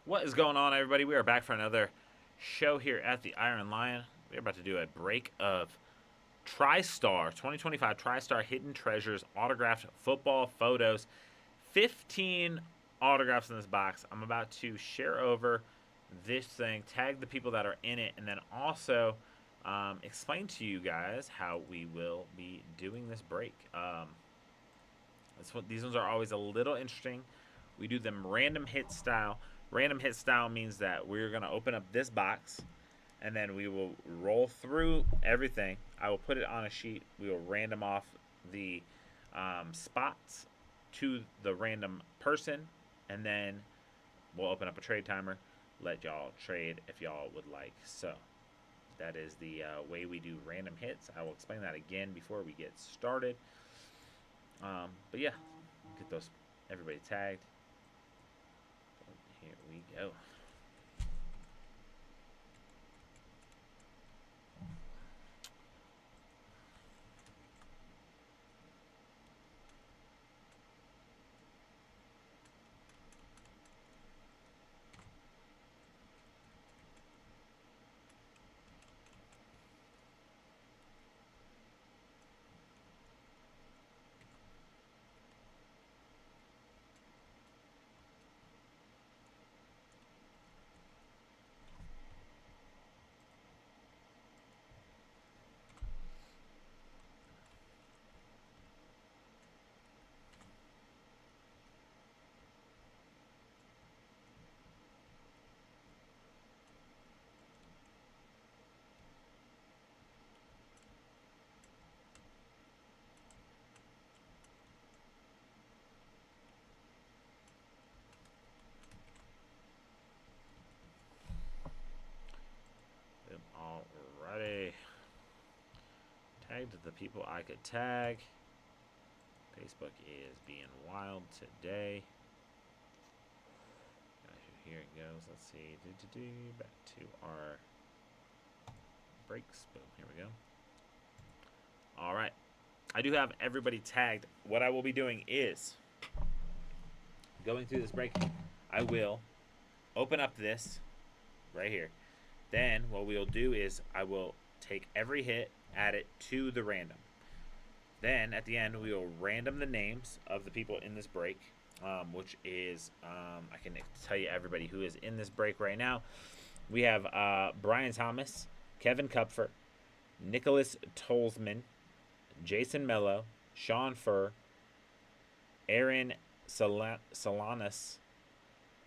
What is going on, everybody? We are back for another show here at the Iron Lion. We're about to do a break of Tristar 2025 Tristar Hidden Treasures autographed football photos. 15 autographs in this box. I'm about to share over this thing, tag the people that are in it, and then also explain to you guys how we will be doing this break. These ones are always a little interesting. We do them random hit style. Random hit style means that we're going to open up this box and then we will roll through everything. I will put it on a sheet. We will random off the spots to the random person, and then we'll open up a trade timer, let y'all trade if y'all would like. So that is the way we do random hits. I will explain that again before we get started. But yeah, get those everybody tagged. Here we go. Alrighty. Tagged the people I could tag. Facebook is being wild today. Here it goes. Let's see. Back to our breaks. Boom. Here we go. All right. I do have everybody tagged. What I will be doing is going through this break. I will open up this right here. Then what we'll do is I will take every hit, add it to the random. Then at the end we will random the names of the people in this break, which is I can tell you everybody who is in this break right now. We have Brian Thomas, Kevin Kupfer, Nicholas Tolzman, Jason Mello, Sean Furr, Aaron Solanas,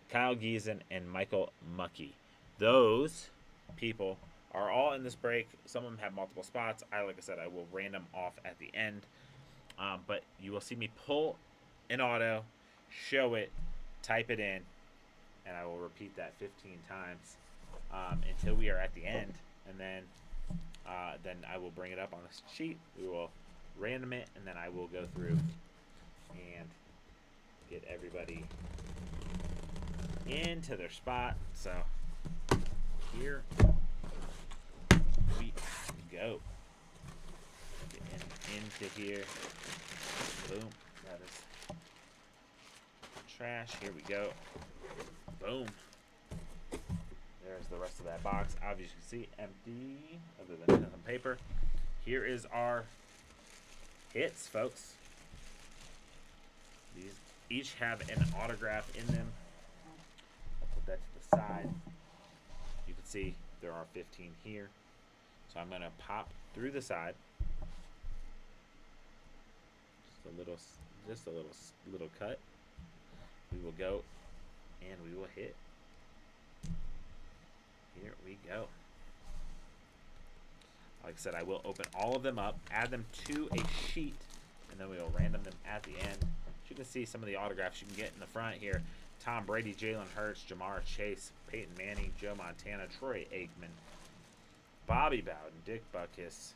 Kyle Giesen, and Michael Muckey. Those people are all in this break. Some of them have multiple spots. Like I said, I will random off at the end. But you will see me pull an auto, show it, type it in, and I will repeat that 15 times until we are at the end. And then I will bring it up on the sheet. We will random it, and then I will go through and get everybody into their spot. So here we go. Get into here. Boom. That is trash. Here we go. Boom. There's the rest of that box. Obviously, you can see empty, other than some paper. Here is our hits, folks. These each have an autograph in them. I'll put that to the side. You can see there are 15 here. So I'm going to pop through the side. Just a little cut. We will go and we will hit. Here we go. Like I said, I will open all of them up, add them to a sheet, and then we will random them at the end. You can see some of the autographs you can get in the front here. Tom Brady, Jalen Hurts, Jamar Chase, Peyton Manning, Joe Montana, Troy Aikman, Bobby Bowden, Dick Butkus.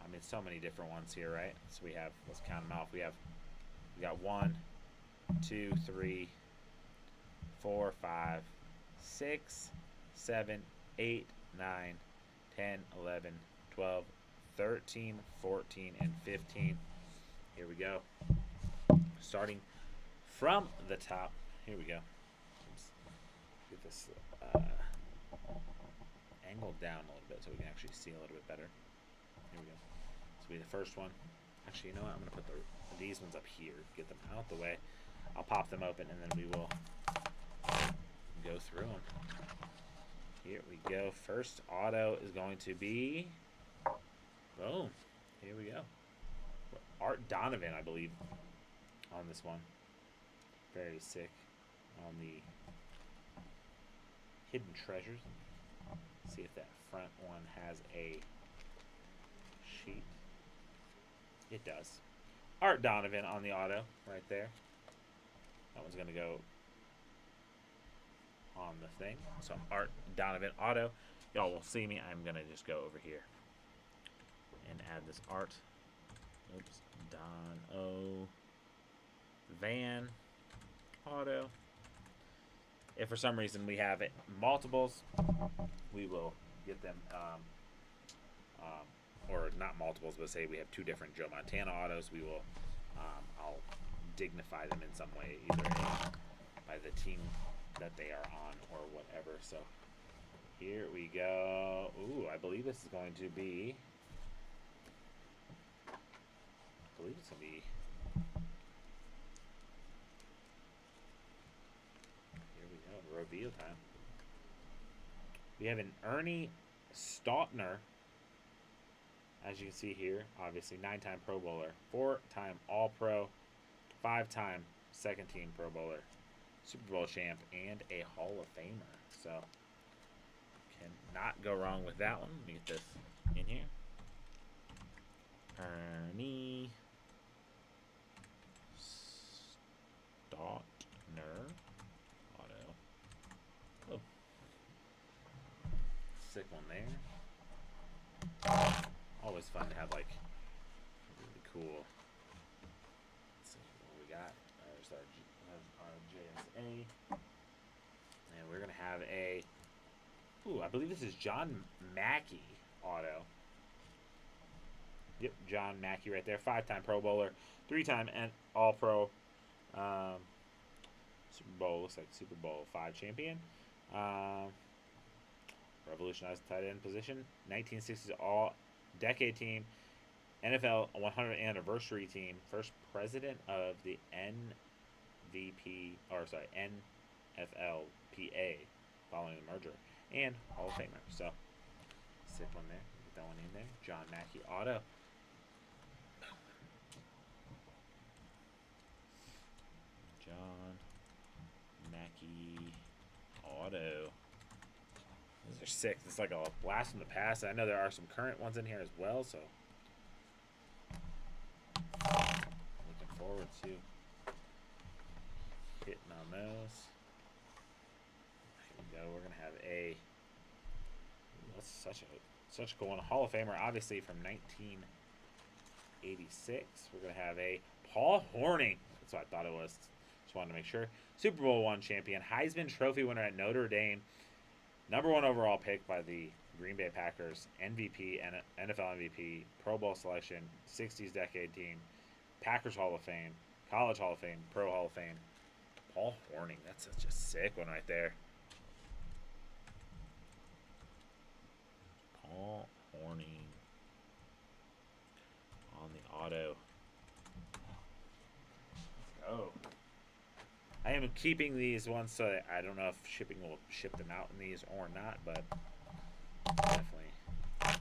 I mean, so many different ones here, right? So we have, let's count them off. We got 1, 2, 3, 4, 5, 6, 7, 8, 9, 10, 11, 12, 13, 14, and 15. Here we go. Starting from the top. Here we go. Oops. Get get this angled down a little bit so we can actually see a little bit better. Here we go. This will be the first one. Actually, you know what? I'm going to put these ones up here. Get them out the way. I'll pop them open, and then we will go through them. Here we go. First auto is going to be... Boom. Here we go. Art Donovan, I believe, on this one. Very sick. On the Hidden Treasures. See if that front one has a sheet. It does. Art Donovan on the auto right there. That one's going to go on the thing. So Art Donovan auto. Y'all will see me. I'm going to just go over here and add this art. Oops. Don O. Van auto. If for some reason we have it multiples, we will get them, or not multiples, but say we have two different Joe Montana autos, we will, I'll dignify them in some way, either by the team that they are on or whatever. So here we go. Ooh, I believe this is going to be, here we go, reveal time. We have an Ernie Stautner, as you can see here, obviously 9-time Pro Bowler, 4-time All-Pro, 5-time second-team Pro Bowler, Super Bowl champ, and a Hall of Famer. So, cannot go wrong with that one. Let me get this in here. Ernie Stautner auto. Oh. Sick one there. Always fun to have, like, really cool. Let's see what we got. There's our JSA. And we're going to have a... Ooh, I believe this is John Mackey auto. Yep, John Mackey right there. 5-time Pro Bowler. 3-time All-Pro. Super Bowl, looks like Super Bowl 5 champion. Revolutionized the tight end position. 1960s All-Decade Team. NFL 100th Anniversary Team. First president of the NFLPA following the merger. And Hall of Famer. So, sick one there. Get that one in there. John Mackey auto. John Mackey auto. These are sick. It's like a blast from the past. I know there are some current ones in here as well, so looking forward to hitting on those. Here we go. We're gonna have a that's such a cool one. Hall of Famer, obviously from 1986. We're gonna have a Paul Hornung. That's what I thought it was. Just wanted to make sure. Super Bowl I champion, Heisman Trophy winner at Notre Dame, #1 overall pick by the Green Bay Packers, MVP, NFL MVP, Pro Bowl selection, 60s decade team, Packers Hall of Fame, College Hall of Fame, Pro Hall of Fame. Paul Hornung, that's such a sick one right there. Paul Hornung on the auto. Let's go. I am keeping these ones so that I don't know if shipping will ship them out in these or not, but definitely want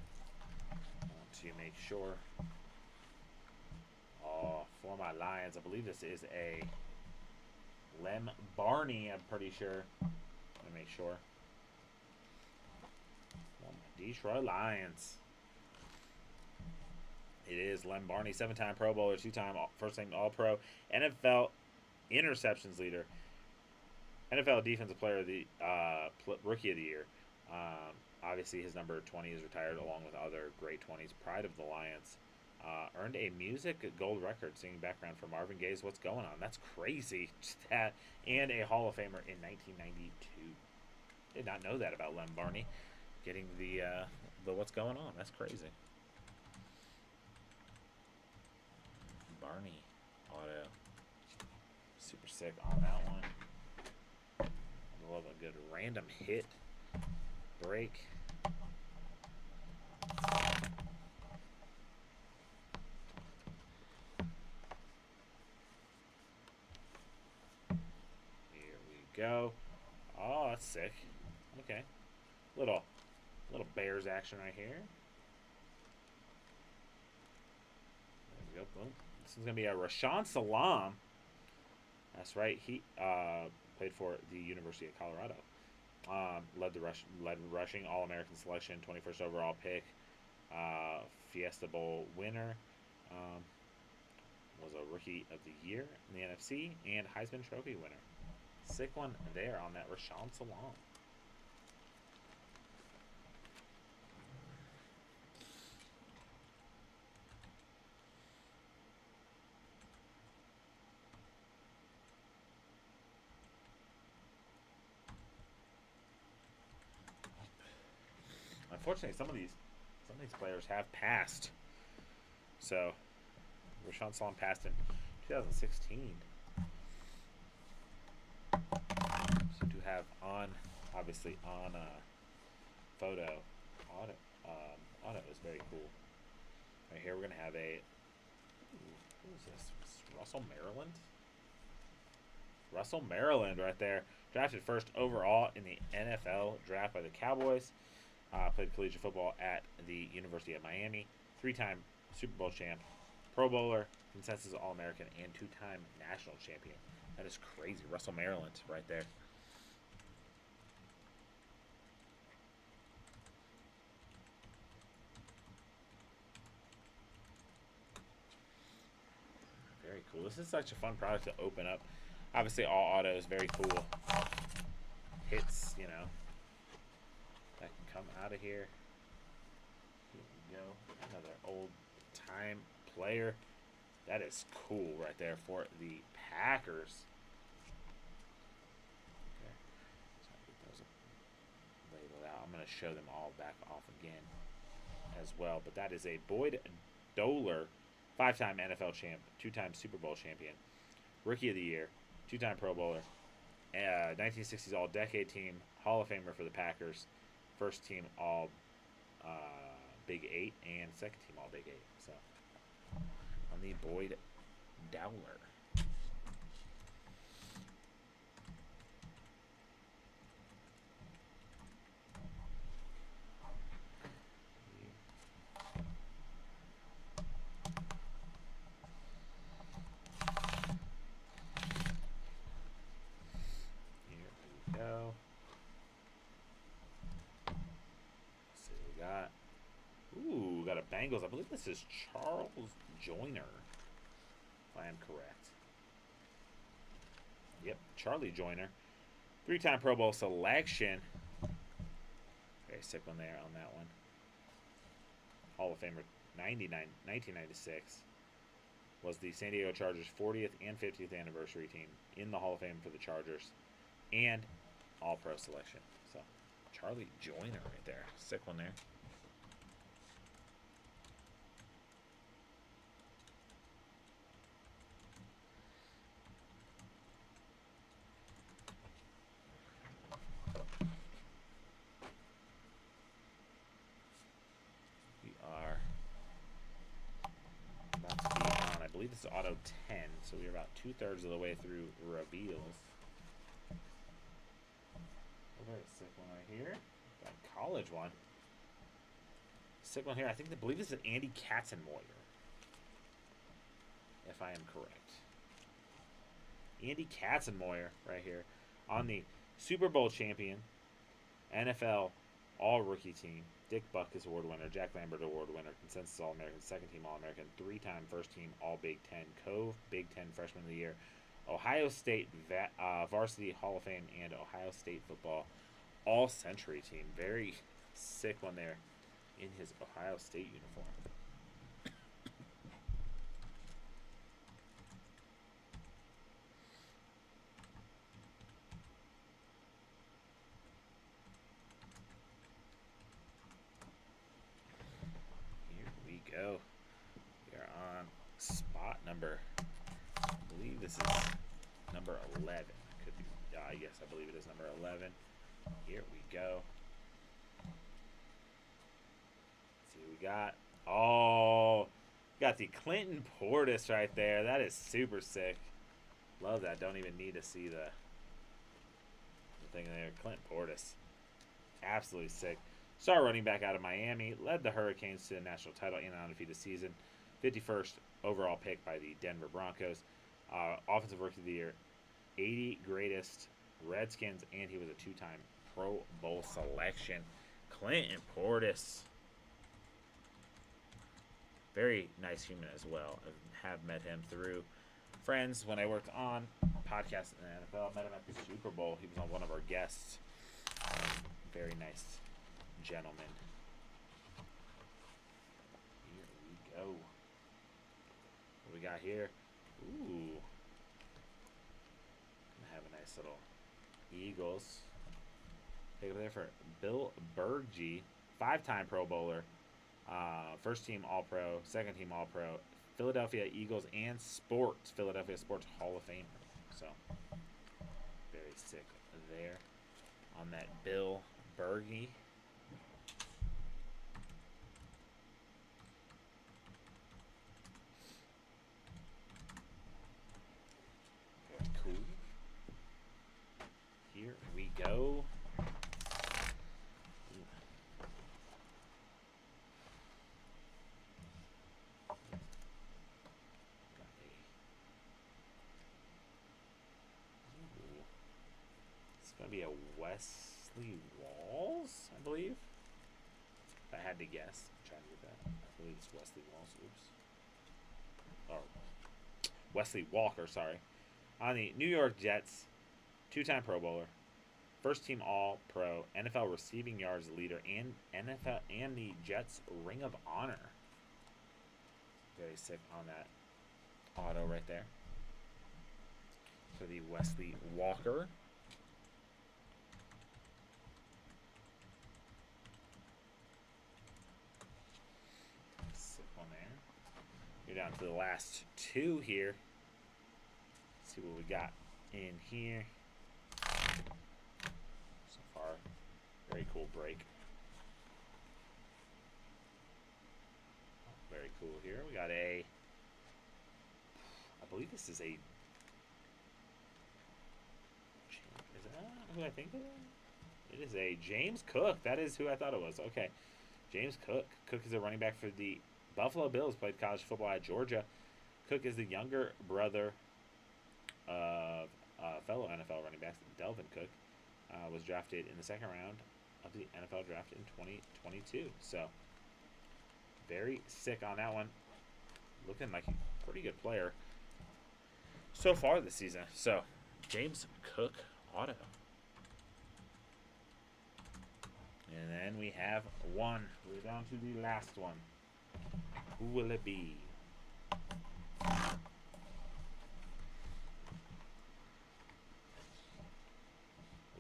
to make sure. Oh, for my Lions, I believe this is a Lem Barney, I'm pretty sure. Let me make sure. Oh, my Detroit Lions. It is Lem Barney, 7-time Pro Bowler, 2-time first-team All-Pro, NFL interceptions leader, NFL Defensive Player of the Rookie of the Year. Obviously, his number 20 is retired, along with other great 20s. Pride of the Lions. Earned a music gold record singing background for Marvin Gaye's "What's Going On." That's crazy. That and a Hall of Famer in 1992. Did not know that about Lem Barney getting the "What's Going On." That's crazy. Barney auto. Super sick on that one. love a good random hit break. Here we go. Oh, that's sick. Okay. Little Bears action right here. There we go. Boom. This is going to be a Rashawn Salam. That's right. He played for the University of Colorado. Led rushing All-American selection, 21st overall pick, Fiesta Bowl winner, was a Rookie of the Year in the NFC, and Heisman Trophy winner. Sick one there on that Rashawn Salam. Unfortunately, some of these players have passed. So, Rashawn Salam passed in 2016. So to have obviously on photo auto is very cool. Right here we're gonna have a who is this? Russell Maryland. Russell Maryland right there, drafted first overall in the NFL draft by the Cowboys. Played collegiate football at the University of Miami. 3-time Super Bowl champ, Pro Bowler, consensus All-American, and 2-time national champion. That is crazy. Russell Maryland right there. Very cool. This is such a fun product to open up. Obviously, all autos, very cool. Hits, you know, that can come out of here. Here we go. Another old-time player. That is cool right there for the Packers. Okay. So I get those labeled out. I'm going to show them all back off again as well. But that is a Boyd Dowler, 5-time NFL champ, 2-time Super Bowl champion, Rookie of the Year, 2-time Pro Bowler, 1960s All-Decade Team, Hall of Famer for the Packers, first team All Big 8, and second team All Big 8. So, on the Boyd Dowler. Go. Let's see what we got. Ooh, got a Bengals. I believe this is Charles Joyner, if I am correct. Yep, Charlie Joyner. 3-time Pro Bowl selection. Very sick one there on that one. Hall of Famer 1996. Was the San Diego Chargers 40th and 50th anniversary team in the Hall of Fame for the Chargers. And All-Pro selection. So, Charlie Joyner right there. Sick one there. We are about to be on, I believe this is auto 10, so we're about 2/3 of the way through reveals. Very sick one right here. Got a college one. Sick one here. I believe this is Andy Katzenmoyer, if I am correct. Andy Katzenmoyer right here on the Super Bowl champion, NFL All-Rookie team. Dick Butkus Award winner, Jack Lambert Award winner, consensus All-American, second team All-American, 3-time first team All-Big Ten, Cove Big Ten Freshman of the Year, Ohio State Varsity Hall of Fame, and Ohio State football All-Century team. Very sick one there in his Ohio State uniform. Here we go. We are on spot number, I believe this is number 11. Could be wrong. Yes, I believe it is number 11. Here we go. Let's see what we got. Oh, got the Clinton Portis right there. That is super sick. Love that. Don't even need to see the thing there. Clinton Portis. Absolutely sick. Star running back out of Miami. Led the Hurricanes to the national title and an undefeated season. 51st overall pick by the Denver Broncos. Offensive Rookie of the Year. 80 greatest Redskins. And he was a two-time Pro Bowl selection. Clinton Portis. Very nice human as well. I have met him through friends when I worked on podcasts in the NFL. Met him at the Super Bowl. He was on one of our guests. Very nice gentleman. Here we go. What we got here? Ooh. Gonna have a nice little Eagles. Take it there for Bill Bergey, 5-time Pro Bowler. First team All-Pro, second team All-Pro, Philadelphia Eagles and Philadelphia Sports Hall of Fame. So, very sick there on that Bill Bergey. Very cool. Here we go. Gonna be a Wesley Walls, I believe. If I had to guess, I'm trying to get that. I believe it's Wesley Walls. Oops. Oh, Wesley Walker. Sorry. On the New York Jets, two-time Pro Bowler, first team All-Pro, NFL receiving yards leader, and NFL and the Jets Ring of Honor. Very sick on that auto right there. For the Wesley Walker. You're down to the last two here. Let's see what we got in here. So far, very cool break. Very cool here. We got I believe this is a, is that who I think it is? It is a James Cook. That is who I thought it was. Okay. James Cook. Cook is a running back for the Buffalo Bills, played college football at Georgia. Cook is the younger brother of fellow NFL running back Delvin Cook. Was drafted in the second round of the NFL draft in 2022. So, very sick on that one. Looking like a pretty good player so far this season. So, James Cook auto. And then we have one. We're down to the last one. Who will it be?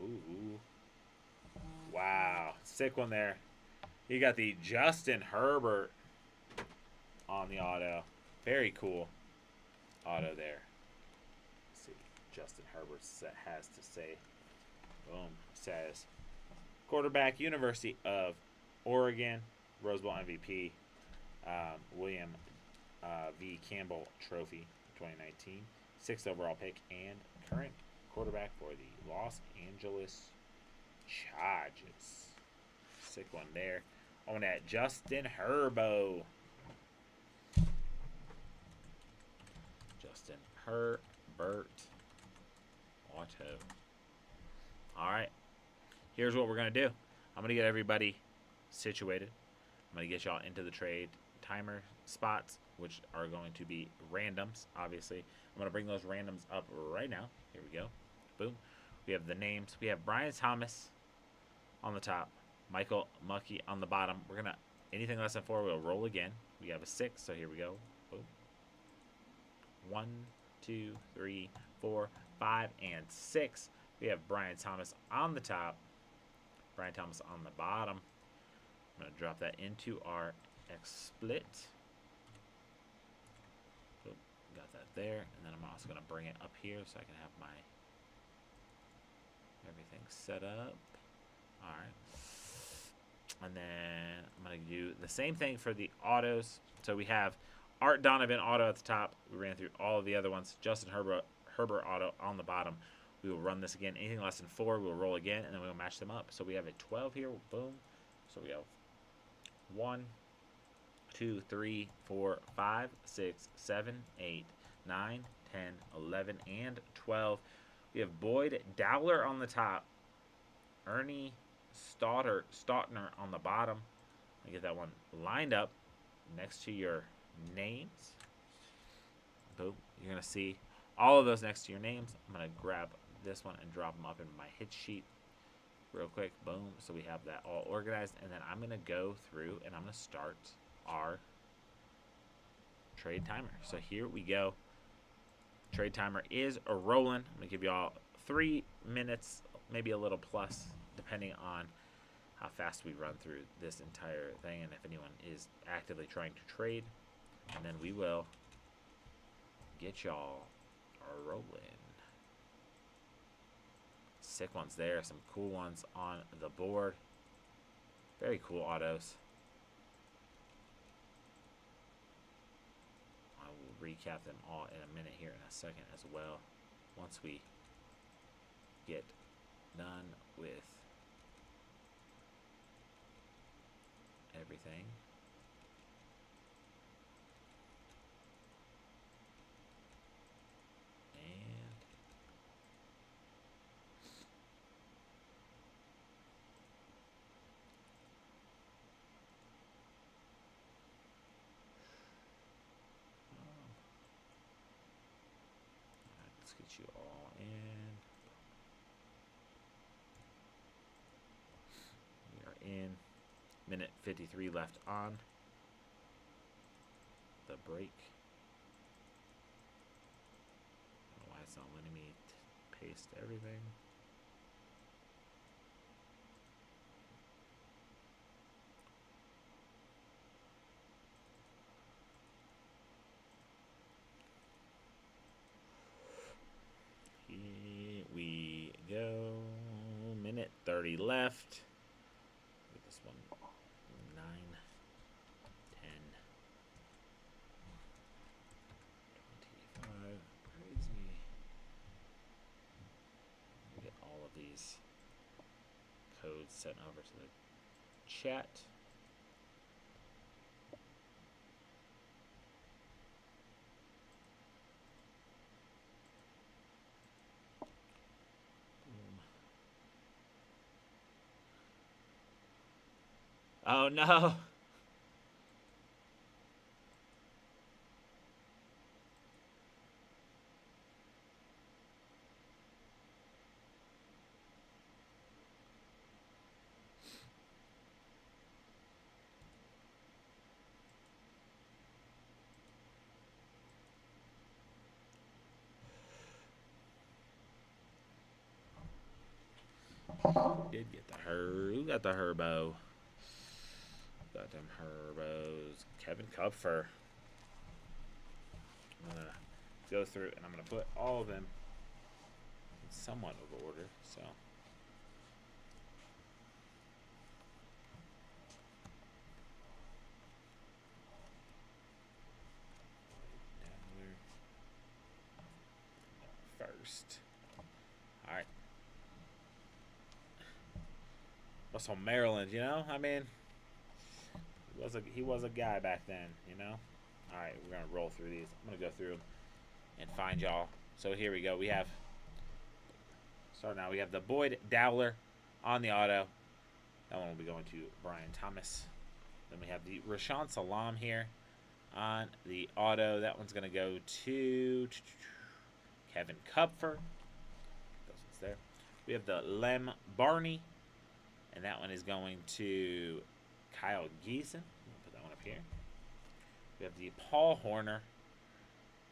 Ooh. Wow. Sick one there. You got the Justin Herbert on the auto. Very cool auto there. Let's see. Justin Herbert has to say. Boom. Says quarterback, University of Oregon, Rose Bowl MVP. William V. Campbell Trophy 2019, 6th overall pick, and current quarterback for the Los Angeles Chargers. Sick one there. On that Justin Herbo. Justin Herbert auto. All right. Here's what we're going to do. I'm going to get everybody situated. I'm going to get y'all into the trade timer spots, which are going to be randoms, obviously. I'm going to bring those randoms up right now. Here we go. Boom. We have the names. We have Brian Thomas on the top, Michael Muckey on the bottom. We're going to, anything less than 4, we'll roll again. We have a 6, so here we go. Boom. 1, 2, 3, 4, 5, and 6. We have Brian Thomas on the top, Brian Thomas on the bottom. I'm going to drop that into our XSplit. So got that there, and then I'm also going to bring it up here so I can have my Everything's set up. All right. And then I'm going to do the same thing for the autos. So we have Art Donovan auto at the top. We ran through all of the other ones. Justin Herbert auto on the bottom. We will run this again. Anything less than 4, we'll roll again, and then we'll match them up. So we have a 12 here. Boom. So we have 1, 2, 3, 4, 5, 6, 7, 8, 9, 10, 11, and 12. We have Boyd Dowler on the top. Ernie Stautner on the bottom. I get that one lined up next to your names. Boom. You're going to see all of those next to your names. I'm going to grab this one and drop them up in my hit sheet real quick. Boom. So we have that all organized. And then I'm going to go through and I'm going to start our trade timer. So here we go. Trade timer is a rolling. I'm going to give you all 3 minutes, maybe a little plus, depending on how fast we run through this entire thing and if anyone is actively trying to trade. And then we will get y'all rolling. Sick ones there. Some cool ones on the board. Very cool autos. I will recap them all in a minute here in a second as well. Once we get done with everything. And let's get you all in. We are in. Minute 53 left on the break. I don't know why it's not letting me paste everything. Here we go. Minute 30 left. Get this one. 9, 10, 25. Crazy. Get all of these codes sent over to the chat. Oh no. Did get the Who got the Herbo? Got them Herbos. Kevin Kupfer. I'm gonna go through and I'm gonna put all of them in somewhat of order. So. First. All right. Russell Maryland, you know? I mean, he was a guy back then, you know? All right, we're going to roll through these. I'm going to go through them and find y'all. So here we go. We have, start now, we have the Boyd Dowler on the auto. That one will be going to Brian Thomas. Then we have the Rashawn Salam here on the auto. That one's going to go to Kevin Kupfer. Those ones there. We have the Lem Barney. And that one is going to Kyle Geeson. I'll put that one up here. We have the Paul Horner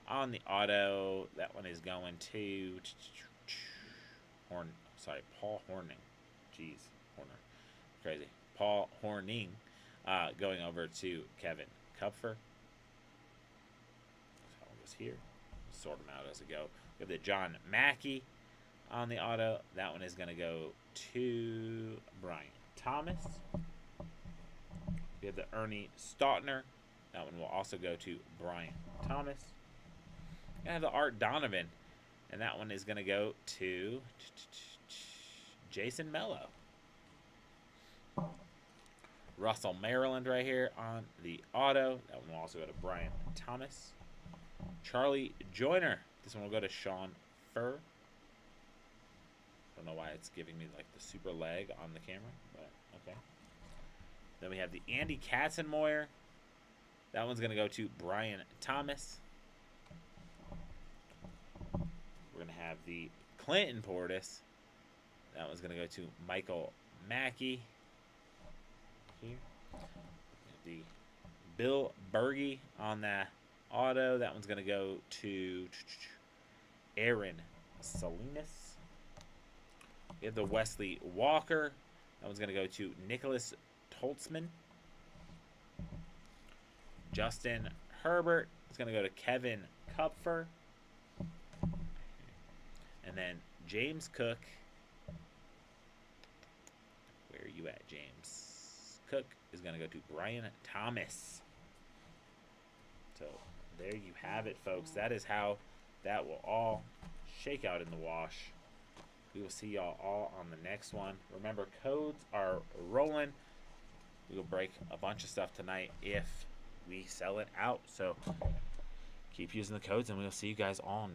on the auto. That one is going to Paul Horning. Jeez, Horner. Crazy. Paul Horning going over to Kevin Kupfer. That one goes here. Sort them out as we go. We have the John Mackey on the auto. That one is going to go to Brian Thomas. We have the Ernie Stautner. That one will also go to Brian Thomas. I have the Art Donovan, and that one is going to go to Jason Mello. Russell Maryland right here on the auto. That one will also go to Brian Thomas. Charlie Joyner. This one will go to Sean Furr. Don't know why it's giving me like the super leg on the camera, but okay. Then we have the Andy Katzenmoyer. That one's going to go to Brian Thomas. We're going to have the Clinton Portis. That one's going to go to Michael Mackey. Here. The Bill Berge on that auto. That one's going to go to Aaron Salinas. We have the Wesley Walker. That one's going to go to Nicholas Toltzman. Justin Herbert is going to go to Kevin Kupfer. And then James Cook. Where are you at, James? Cook is going to go to Brian Thomas. So there you have it, folks. That is how that will all shake out in the wash. We will see y'all all on the next one. Remember, codes are rolling. We will break a bunch of stuff tonight if we sell it out. So keep using the codes, and we'll see you guys all